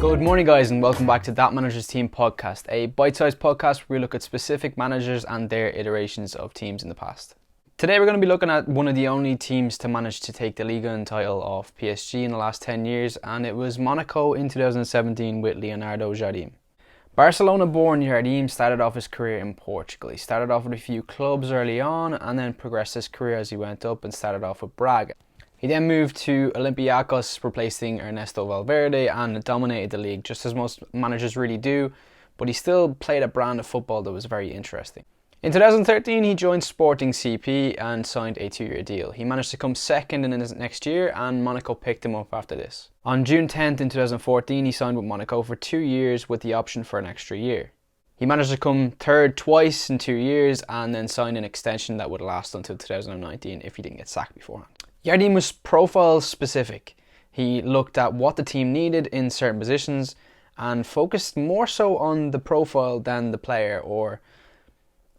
Good morning guys, and welcome back to That Manager's Team podcast, a bite-sized podcast where we look at specific managers and their iterations of teams in the past. Today we're going to be looking at one of the only teams to manage to take the Ligue 1 title off PSG in the last 10 years, and it was Monaco in 2017 with Leonardo Jardim. Barcelona-born Jardim started off his career in Portugal. He started off with a few clubs early on and then progressed his career as he went up and started off with Braga. He then moved to Olympiacos, replacing Ernesto Valverde, and dominated the league just as most managers really do, but he still played a brand of football that was very interesting. In 2013 he joined Sporting CP and signed a 2-year deal. He managed to come second in his next year and Monaco picked him up after this. On June 10th in 2014 he signed with Monaco for 2 years with the option for an extra year. He managed to come third twice in 2 years and then signed an extension that would last until 2019 if he didn't get sacked beforehand. Jardim was profile specific. He looked at what the team needed in certain positions and focused more so on the profile than the player, or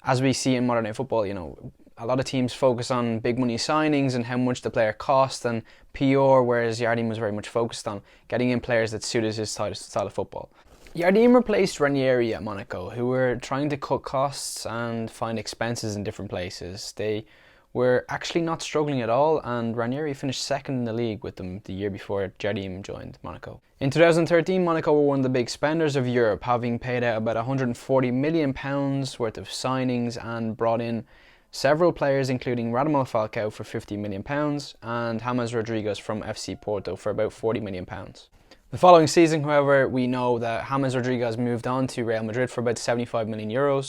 as we see in modern day football, a lot of teams focus on big money signings and how much the player cost and PR, whereas Jardim was very much focused on getting in players that suited his style of football. Jardim replaced Ranieri at Monaco, who were trying to cut costs and find expenses in different places. They were actually not struggling at all, and Ranieri finished second in the league with them the year before Jardim joined Monaco. In 2013, Monaco were one of the big spenders of Europe, having paid out about £140 million worth of signings and brought in several players, including Radamel Falcao for £50 million and James Rodriguez from FC Porto for about £40 million. The following season, however, we know that James Rodriguez moved on to Real Madrid for about €75 million,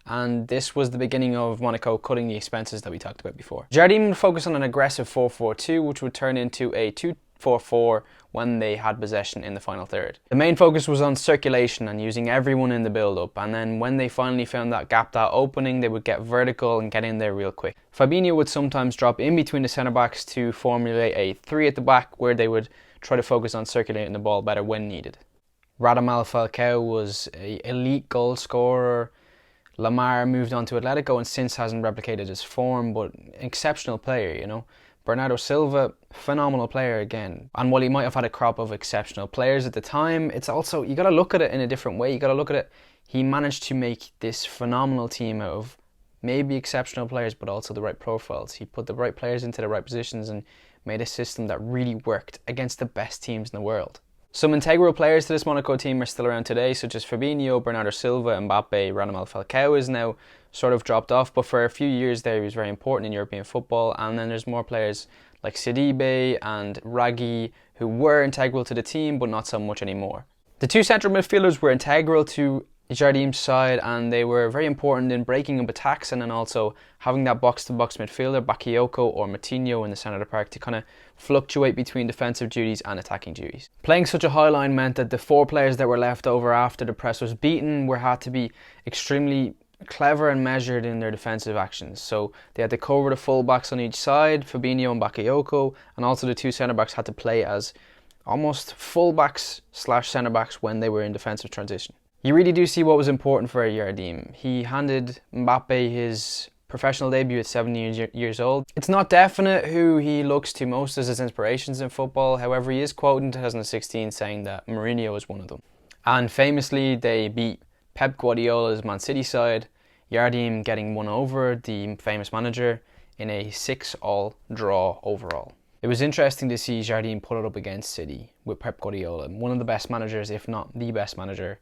and this was the beginning of Monaco cutting the expenses that we talked about before. Jardim would focus on an aggressive 4-4-2, which would turn into a 2-4-4 when they had possession in the final third. The main focus was on circulation and using everyone in the build-up, and then when they finally found that gap, that opening, they would get vertical and get in there real quick. Fabinho would sometimes drop in between the centre-backs to formulate a 3 at the back, where they would try to focus on circulating the ball better when needed. Radamel Falcao was an elite goal scorer. Lamar moved on to Atletico and since hasn't replicated his form, but exceptional player, Bernardo Silva, phenomenal player again. And while he might have had a crop of exceptional players at the time, it's also, you got to look at it in a different way. You got to look at it, he managed to make this phenomenal team out of maybe exceptional players, but also the right profiles. He put the right players into the right positions and made a system that really worked against the best teams in the world. Some integral players to this Monaco team are still around today, such as Fabinho, Bernardo Silva, Mbappe. Radamel Falcao is now sort of dropped off, but for a few years there he was very important in European football. And then there's more players like Sidibe and Raggi who were integral to the team, but not so much anymore. The two central midfielders were integral to Jardim's side, and they were very important in breaking up attacks and then also having that box-to-box midfielder, Bakayoko or Matinho, in the centre of the park to kind of fluctuate between defensive duties and attacking duties. Playing such a high line meant that the 4 players that were left over after the press was beaten had to be extremely clever and measured in their defensive actions. So they had to cover the full-backs on each side, Fabinho and Bakayoko, and also the 2 centre-backs had to play as almost full-backs / centre-backs when they were in defensive transition. You really do see what was important for Jardim. He handed Mbappe his professional debut at 17 years old. It's not definite who he looks to most as his inspirations in football. However, he is quoted in 2016 saying that Mourinho was one of them. And famously, they beat Pep Guardiola's Man City side, Jardim getting won over the famous manager in a 6-6 draw overall. It was interesting to see Jardim put it up against City with Pep Guardiola, one of the best managers, if not the best manager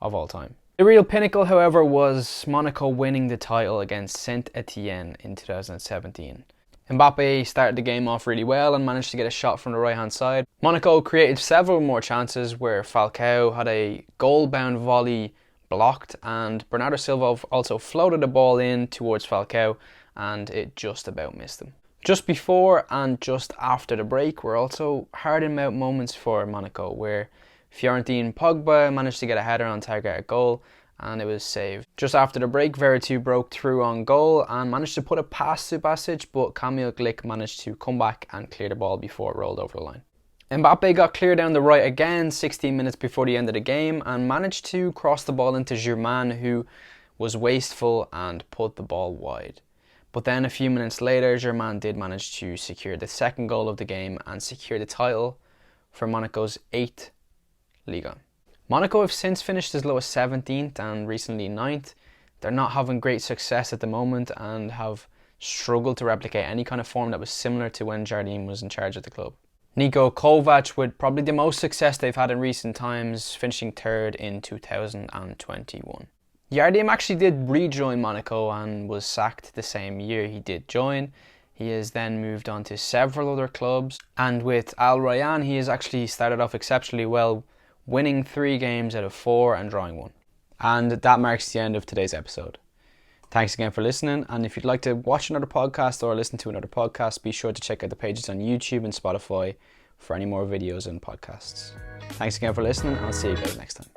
of all time. The real pinnacle, however, was Monaco winning the title against Saint-Etienne in 2017. Mbappe started the game off really well and managed to get a shot from the right hand side. Monaco created several more chances where Falcao had a goal-bound volley blocked and Bernardo Silva also floated the ball in towards Falcao and it just about missed him. Just before and just after the break were also hard and out moments for Monaco, where Fiorentin Pogba managed to get a header on target at goal and it was saved. Just after the break, Veretout broke through on goal and managed to put a pass to Basic, but Kamil Glik managed to come back and clear the ball before it rolled over the line. Mbappe got clear down the right again 16 minutes before the end of the game and managed to cross the ball into Germain, who was wasteful and put the ball wide. But then a few minutes later, Jardim did manage to secure the second goal of the game and secure the title for Monaco's 8th Liga. Monaco have since finished as low as 17th and recently 9th. They're not having great success at the moment and have struggled to replicate any kind of form that was similar to when Jardim was in charge of the club. Niko Kovac with probably the most success they've had in recent times, finishing 3rd in 2021. Jardim actually did rejoin Monaco and was sacked the same year he did join. He has then moved on to several other clubs, and with Al Rayyan he has actually started off exceptionally well, winning 3 games out of 4 and drawing 1. And that marks the end of today's episode. Thanks again for listening, and if you'd like to watch another podcast or listen to another podcast, be sure to check out the pages on YouTube and Spotify for any more videos and podcasts. Thanks again for listening, and I'll see you guys next time.